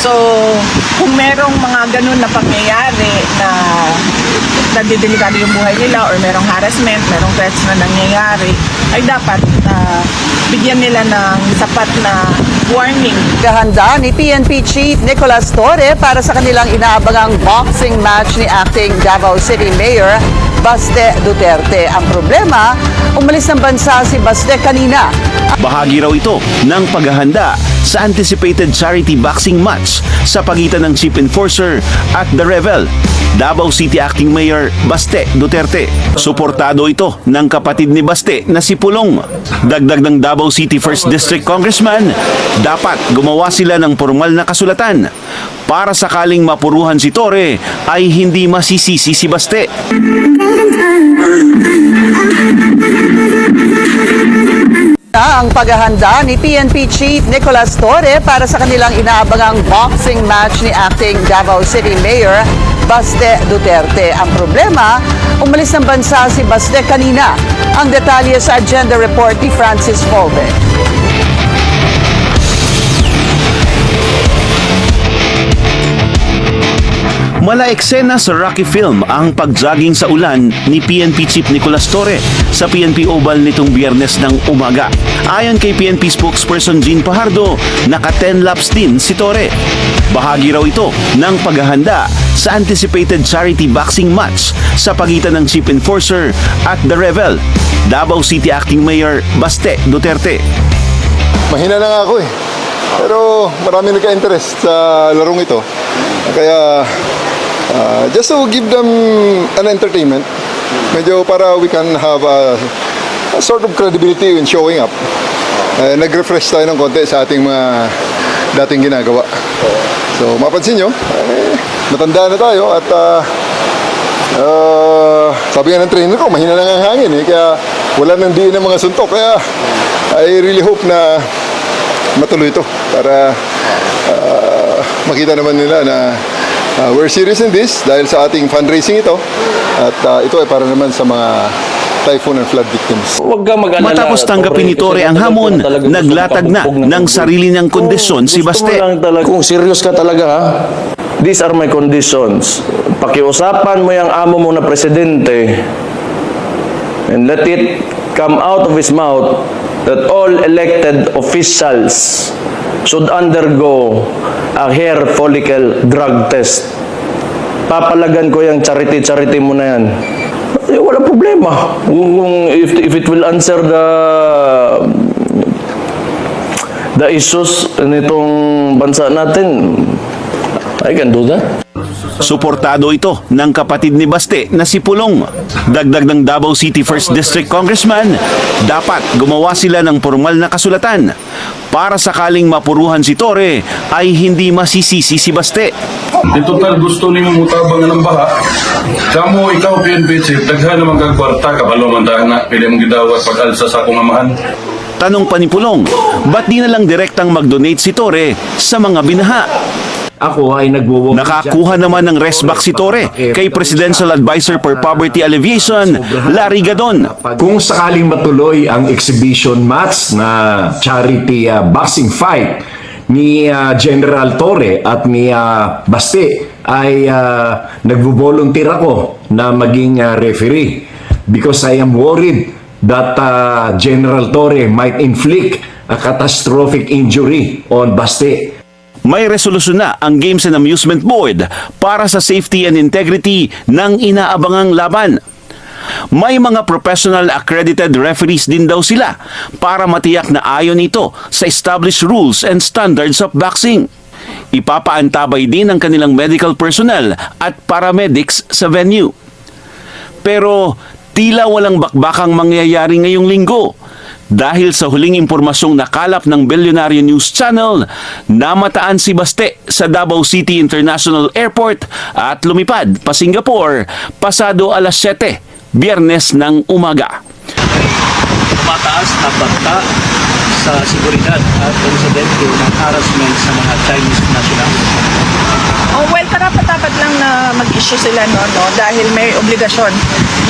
So, kung merong mga ganun na pangyayari na nadidelikado yung buhay nila or merong harassment, merong threats na nangyayari, ay dapat bigyan nila ng sapat na warning. Gahanda ni PNP Chief Nicolas Torre para sa kanilang inaabangang boxing match ni acting Davao City Mayor Baste Duterte. Ang problema, umalis ng bansa si Baste kanina. Bahagi raw ito ng paghahanda sa anticipated charity boxing match sa pagitan ng Chief Enforcer at The Rebel, Davao City Acting Mayor Baste Duterte. Suportado ito ng kapatid ni Baste na si Pulong. Dagdag ng Davao City 1st District Congressman, dapat gumawa sila ng formal na kasulatan para sakaling mapuruhan si Torre ay hindi masisisi si Baste. Ang paghahanda ni PNP Chief Nicolas Torre para sa kanilang inaabangang boxing match ni acting Davao City Mayor Baste Duterte. Ang problema, umalis ng bansa si Baste kanina. Ang detalye sa agenda report ni Francis Volve. Mala eksena sa Rocky Film ang pagjogging sa ulan ni PNP Chief Nicolas Torre sa PNP Oval nitong Biyernes ng umaga. Ayon kay PNP spokesperson Jean Pajardo, naka 10 laps din si Torre. Bahagi raw ito ng paghahanda sa anticipated charity boxing match sa pagitan ng Chief Enforcer at The Rebel, Davao City Acting Mayor Baste Duterte. Mahina na nga ako eh. Pero marami nagka-interest sa larong ito. Kaya just to give them an entertainment, medyo para we can have a sort of credibility in showing up. Nag-refresh tayo ng konti sa ating mga dating ginagawa. So mapansin nyo, matanda na tayo at sabi nga ng trainer ko, mahina lang ang hangin eh, kaya wala nang diin ng mga suntok. Kaya I really hope na matuloy ito para makita naman nila na we're serious in this dahil sa ating fundraising ito at ito ay para naman sa mga typhoon and flood victims. Matapos tanggapin ni Torre ang hamon, naglatag na ng sarili niyang kondisyon si Baste. Kung serious ka talaga ha, these are my conditions. Pakiusapan mo yung amo mo na presidente and let it come out of his mouth that all elected officials should undergo a hair follicle drug test. Papalagan ko yung charity mo na yan. Wala problema. If it will answer the issues nitong bansa natin, I can do that. Suportado ito ng kapatid ni Baste na si Pulong. Dagdag ng Davao City 1st District Congressman, dapat gumawa sila ng formal na kasulatan para sakaling mapuruhan si Torre ay hindi masisisi si Baste. Dito tal gusto ninyo mutabang ng baha. Kamo ikaw PNP Chief, daghan naman kag kwarta kabalo man dahil na pili mong gidawat pag-alsa sa akong amahan. Tanong pa ni Pulong, ba't di na lang direktang mag-donate si Torre sa mga binaha? Ako ay nagwo-walk. Nakakuha naman ng restback si Torre kay Presidential Advisor for Poverty Alleviation, Larry Gadon. Kung sakaling matuloy ang exhibition match na charity boxing fight ni General Torre at ni Baste, ay nagvo-volunteer ako na maging referee because I am worried that General Torre might inflict a catastrophic injury on Baste. May resolusyon na ang Games and Amusement Board para sa safety and integrity ng inaabangang laban. May mga professional accredited referees din daw sila para matiyak na ayon ito sa established rules and standards of boxing. Ipapaantabay din ang kanilang medical personnel at paramedics sa venue. Pero tila walang bakbakang mangyayari ngayong linggo. Dahil sa huling impormasyong nakalap ng Billionaire News Channel, namataan si Baste sa Davao City International Airport at lumipad pa Singapore pasado alas 7, Biyernes ng umaga. Tumataas na banta sa seguridad at insidente ng harassment sa mga Chinese nationals. Oh, well, karapat-dapat lang na mag-issue sila no, dahil may obligasyon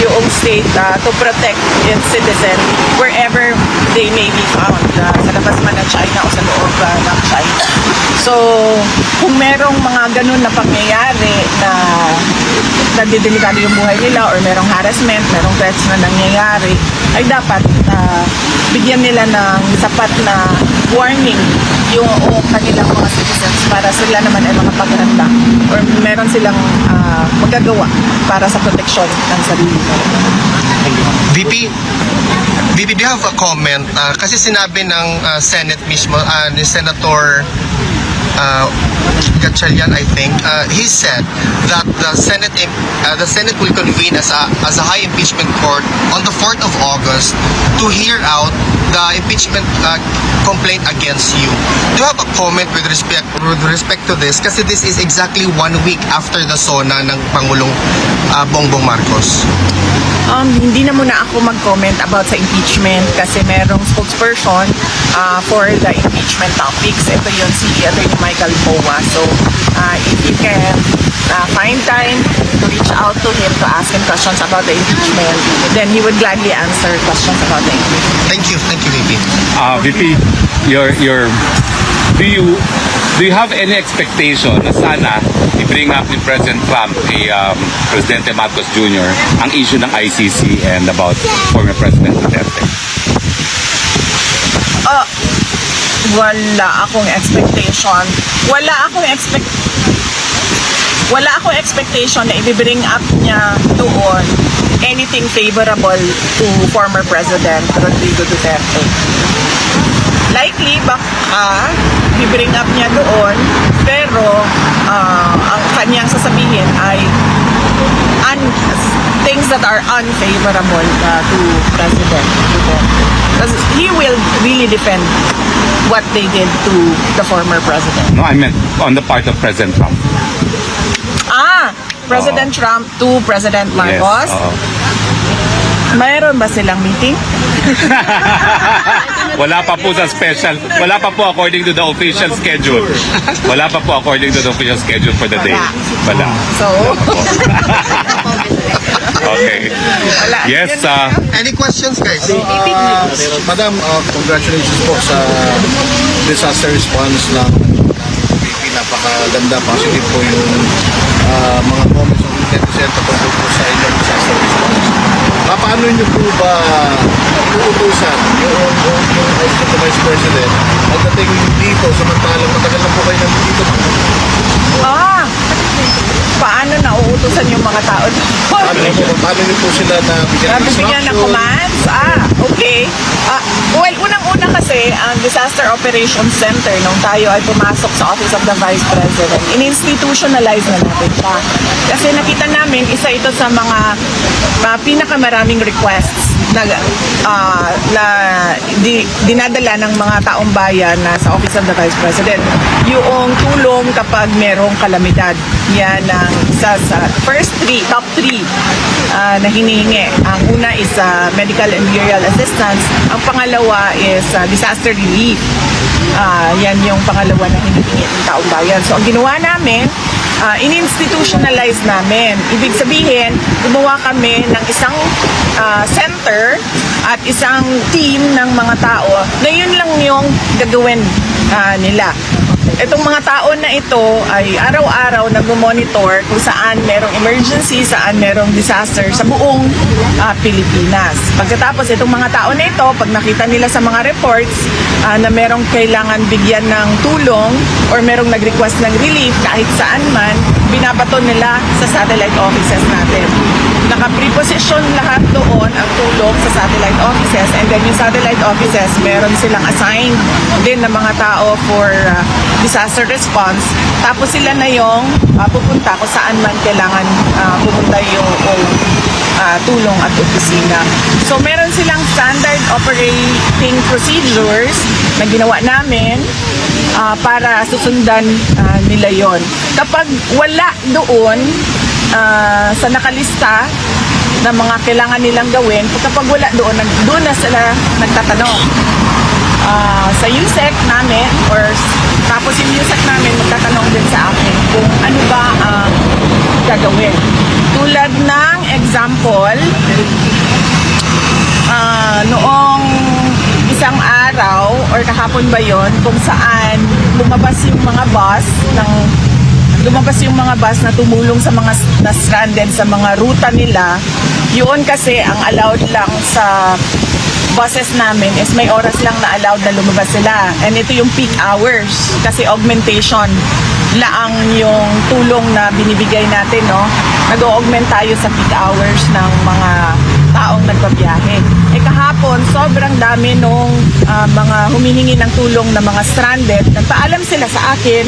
yung state to protect its citizen wherever they may be found, sa labas man ng China o sa loob ng China. So, kung merong mga ganun na pangyayari na nadidelikado yung buhay nila or merong harassment, merong threats na nangyayari, ay dapat bigyan nila ng sapat na warning yung kanilang mga citizens para sila naman ay makapaghanda or meron silang magagawa para sa proteksyon ng sarili nila. VP, do you have a comment? Kasi sinabi ng Senate mismo, ni Senator Gatchalian, I think, he said that the Senate will convene as a high impeachment court on the 4th of August to hear out the impeachment complaint against you. Do you have a comment with respect to this? Kasi this is exactly 1 week after the SONA ng Pangulong Bongbong Marcos. Hindi na muna ako mag-comment about sa impeachment kasi merong spokesperson for the impeachment topics. Ito yun si Attorney Michael Powa. So, if you can find time to reach out to him to ask him questions about the impeachment, then he would gladly answer questions about the impeachment. Thank you, VP. VP, do you have any expectation na sana i-bring up ni President Trump kay Presidente Marcos Jr. ang issue ng ICC and about former President Duterte? Wala akong expectation. Wala akong expectation na i-bring up niya doon anything favorable to former President Rodrigo Duterte. Likely, baka i-bring up niya doon, pero ang kanyang sasabihin ay things that are unfavorable to President Duterte. Because he will really defend what they did to the former president. No, I meant on the part of President Trump. President Trump to President Marcos. Yes, Mayroon ba silang meeting? Wala pa po sa special. Wala pa po according to the official schedule. Wala pa po according to the official schedule for the day. Wala. So, Okay. Yes, Any questions, guys? Madam, congratulations po sa disaster response ng VP. Napakaganda, positive po yung mga comments ng netizen tungkol po sa inyong disaster response. Paano nyo po ba uutusan yung Vice President pagdating dito samantalang matagal na po kayo nandito? paano nauutusan yung mga tao doon? Paano nyo po sila Nabibigyan ng commands? Okay. Well, unang-una kasi, ang Disaster Operations Center, nung tayo ay pumasok sa Office of the Vice President, in-institutionalize na natin siya. Kasi nakita namin, isa ito sa mga pinakamaraming requests na dinadala ng mga taong bayan na sa Office of the Vice President. Yung tulong kapag merong kalamidad. Yan ang isa sa top 3 na hinihingi. Ang una is medical and burial assistance. Ang pangalawa is disaster relief. Yan yung pangalawa na hinihingi ng taong bayan. So ang ginawa namin, in-institutionalize namin. Ibig sabihin, gumawa kami ng isang center at isang team ng mga tao na yun lang yung gagawin nila. Itong mga tao na ito ay araw-araw nag-monitor kung saan merong emergency, saan merong disaster sa buong Pilipinas. Pagkatapos itong mga tao na ito, pag nakita nila sa mga reports na merong kailangan bigyan ng tulong or merong nag-request ng relief kahit saan man, binabato nila sa satellite offices natin. Naka-preposition lahat doon ang tulong sa satellite offices, and then yung satellite offices, meron silang assigned din ng mga tao for disaster response. Tapos sila na yung pupunta kung saan man kailangan pupunta yung tulong at opisina. So meron silang standard operating procedures na ginawa namin para susundan nila yon. Kapag wala doon sa nakalista na mga kailangan nilang gawin, kapag wala doon na sila nagtatanong sa USEC namin, or tapos yung USEC namin magtatanong din sa akin kung ano ba ang gagawin. Tulad ng example, noong isang araw or kahapon ba yon, kung saan lumabas yung mga bus ng lumabas yung mga bus na tumulong sa mga na-stranded sa mga ruta nila. Yun kasi ang allowed lang sa buses namin is may oras lang na allowed na lumabas sila. And ito yung peak hours kasi augmentation laang yung tulong na binibigay natin, no? Nag-augment tayo sa peak hours ng mga taong nagbabiyahe. Kahapon, sobrang dami nung mga humihingi ng tulong na mga stranded. Nagpaalam sila sa akin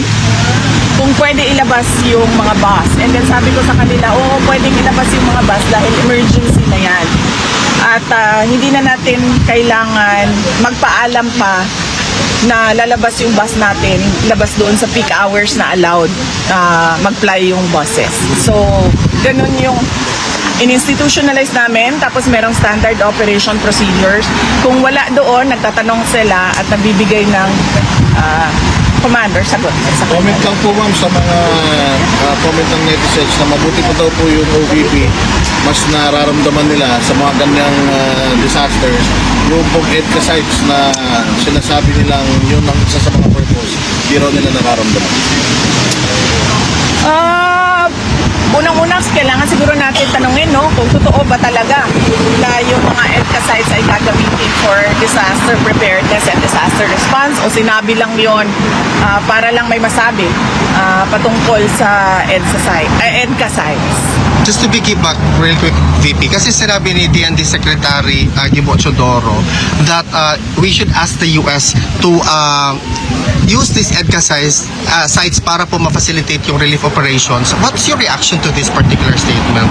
kung pwede ilabas yung mga bus. And then sabi ko sa kanila, oo, pwedeng ilabas yung mga bus dahil emergency na yan. At hindi na natin kailangan magpaalam pa na lalabas yung bus natin, labas doon sa peak hours na allowed mag-fly yung buses. So, ganun yung in-institutionalize namin, tapos merong standard operation procedures. Kung wala doon, nagtatanong sila at nagbibigay ng commander, sagot. Comment lang po ma'am sa mga comment ng netizens na mabuti po daw po yung OVP, mas nararamdaman nila sa mga ganyang disasters yung pong EDCA sites na sinasabi nilang yun ang isa sa mga purpose, di raw nila nararamdaman. Unang-una, kailangan siguro natin tanungin, no, kung totoo ba talaga na yung mga EDCA sites ay gagamitin for disaster preparedness and disaster response o sinabi lang yon para lang may masabi patungkol sa EDCA sites. Just to piggyback real quick, VP, kasi sinabi ni DND Secretary Gibo Chodoro that we should ask the US to use these EDCA sites para po ma-facilitate yung relief operations. What's your reaction to this particular statement?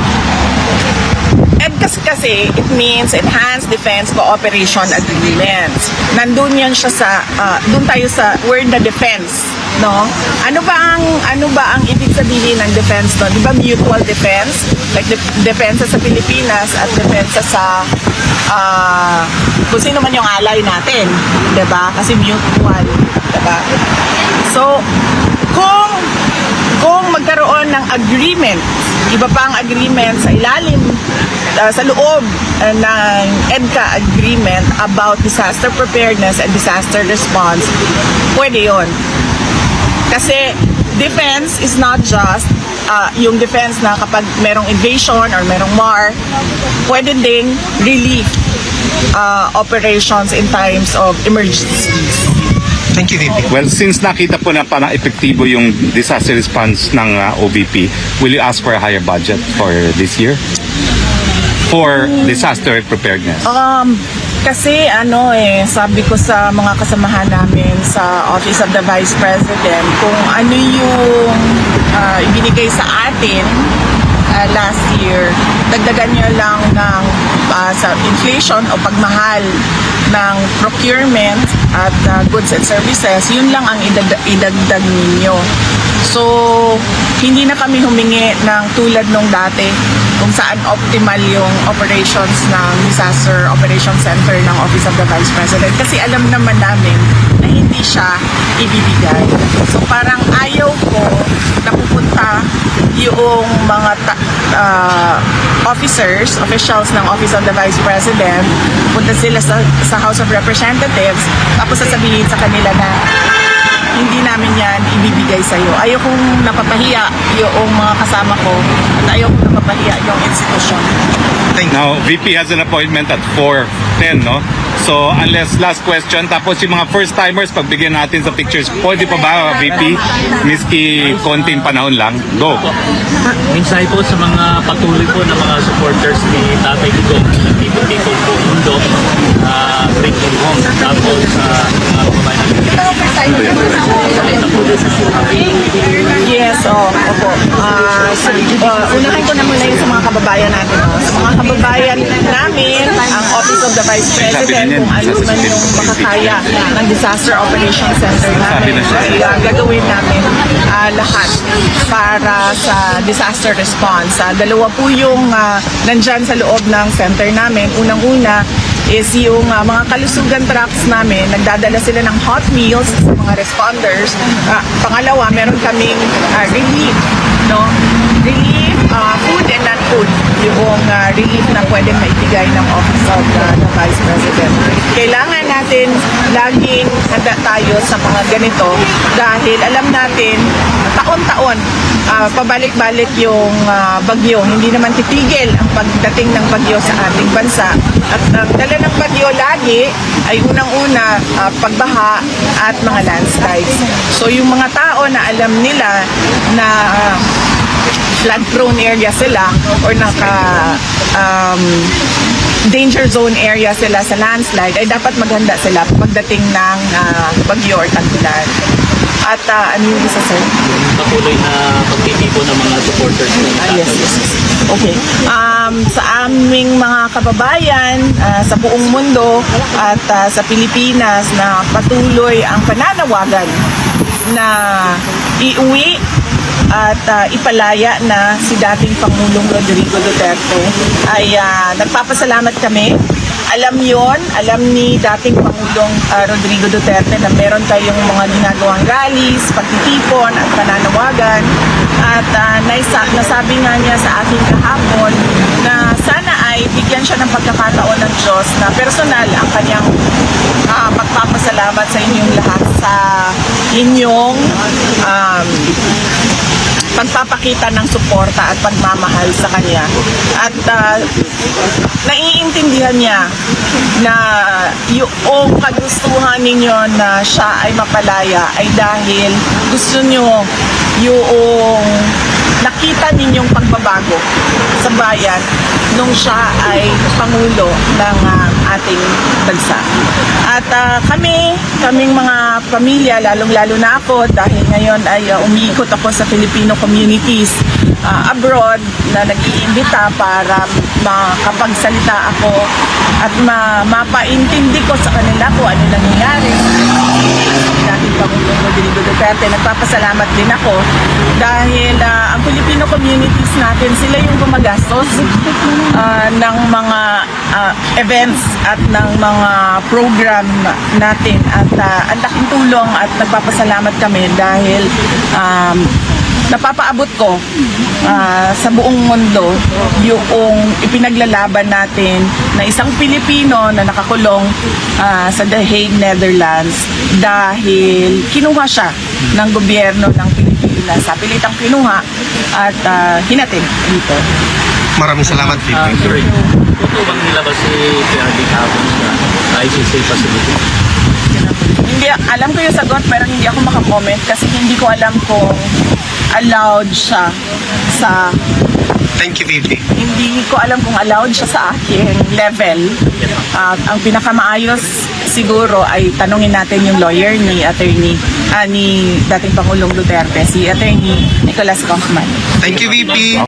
EDCA kasi, it means Enhanced Defense Cooperation Agreements. Nandun yan siya sa, dun tayo sa word na defense, no? Ano ba ang ibig sabihin ng defense no? Di ba mutual defense? Like depensa sa Pilipinas at depensa sa kung sino man yung ally natin, di ba? Kasi mutual, di ba? So, kung magkaroon ng agreement, iba pa ang agreement sa ilalim, sa loob ng EDCA agreement about disaster preparedness and disaster response, pwede yun. Kasi defense is not just yung defense na kapag merong invasion or merong war, pwede ding relief operations in times of emergencies. Thank you, VP. Well, since nakita po na parang epektibo yung disaster response ng OVP, will you ask for a higher budget for this year? For disaster preparedness? Kasi sabi ko sa mga kasamahan namin sa Office of the Vice President, kung ano yung ibinigay sa atin last year, dagdagan nyo lang ng sa inflation o pagmahal ng procurement at goods and services, yun lang ang idagdag ninyo. So, hindi na kami humingi ng tulad nung dati kung saan optimal yung operations ng Disaster Operations Center ng Office of the Vice President kasi alam naman namin na hindi siya ibibigay. So, parang ayaw ko na pupunta yung mga officials ng Office of the Vice President, punta sila sa House of Representatives, tapos sasabihin sa kanila na hindi namin yan ibibigay sa iyo. Ayaw kong napapahiya yung mga kasama ko at ayaw kong napapahiya yung institusyon. Now, VP has an appointment at 4:10, no? So, unless last question, tapos yung mga first-timers, pagbigyan natin sa pictures, pwede pa ba, VP? Miski konting panahon lang. Go! Mensahe po sa mga patuloy po na mga supporters ni Tatay Digong, ng People po mundo, bring him home. Tapos, mga kababayan Yes, opo. Unahin ko na muna yung sa mga kababayan natin. Sa mga kababayan namin, ang Office of the Vice President, kung ano man yung makakaya ng Disaster Operations Center namin, gagawin namin lahat para sa disaster response. Dalawa po yung nandyan sa loob ng center namin. Unang-una is yung mga kalusugan trucks namin, nagdadala sila ng hot meals sa mga responders. Pangalawa, meron kaming relief, no? Relief, food and non-food, yung relief na pwedeng maibigay ng Office of the Vice President. Kailangan natin laging handa tayo sa mga ganito dahil alam natin taon-taon pabalik-balik yung bagyo. Hindi naman titigil ang pagdating ng bagyo sa ating bansa. At ang dala ng bagyo lagi ay unang-una pagbaha at mga landslides. So yung mga tao na alam nila na flood-prone area sila or danger zone area sila sa landslide, ay dapat maghanda sila pagdating ng bagyo or tag-ulan. At ano yung isa, sir? Patuloy na pagtitipon ng mga supporters ng Yes. Okay. Sa aming mga kababayan sa buong mundo at sa Pilipinas na patuloy ang pananawagan na iuwi at ipalaya na si dating Pangulong Rodrigo Duterte, ay nagpapasalamat kami. Alam ni dating Pangulong Rodrigo Duterte na meron tayong mga ginagawang rallies, pagtitipon at pananawagan. At nasabi nga niya sa akin kahapon na sana ay bigyan siya ng pagkakataon ng Diyos na personal ang kanyang pagpapasalamat sa inyong lahat sa inyong pagpapakita ng suporta at pagmamahal sa kanya. At naiintindihan niya na yung kagustuhan ninyo na siya ay mapalaya ay dahil gusto nyo yung nakita ninyong pagbabago sa bayan nung siya ay Pangulo ng ating bansa. At kaming mga pamilya, lalong-lalo na ako dahil ngayon ay umiikot ako sa Filipino communities abroad na nag-iimbita para makapagsalita ako at mapaintindi ko sa kanila kung ano nangyayari sa dating Pangulong Rodrigo Duterte. Nagpapasalamat din ako dahil ang Filipino communities natin, sila yung gumagastos ng mga events at ng mga program natin at ang laking tulong at nagpapasalamat kami dahil napapaabot ko sa buong mundo yung ipinaglalaban natin na isang Pilipino na nakakulong sa The Hague, Netherlands dahil kinuha siya ng gobyerno ng Pilipinas. Sa pilitang kinuha at hinatid dito. Maraming salamat, VP. Sorry, totoo bang nilabas si PRD kahapon sa ICC facility? Hindi, alam ko yung sagot pero hindi ako makakomment kasi hindi ko alam kung allowed siya sa... Thank you, VP. Hindi ko alam kung allowed siya sa aking level. Ang pinakamaayos siguro ay tanungin natin yung lawyer ni dating Pangulong Duterte, si Attorney Nicolas Kaufman. Thank you, VP.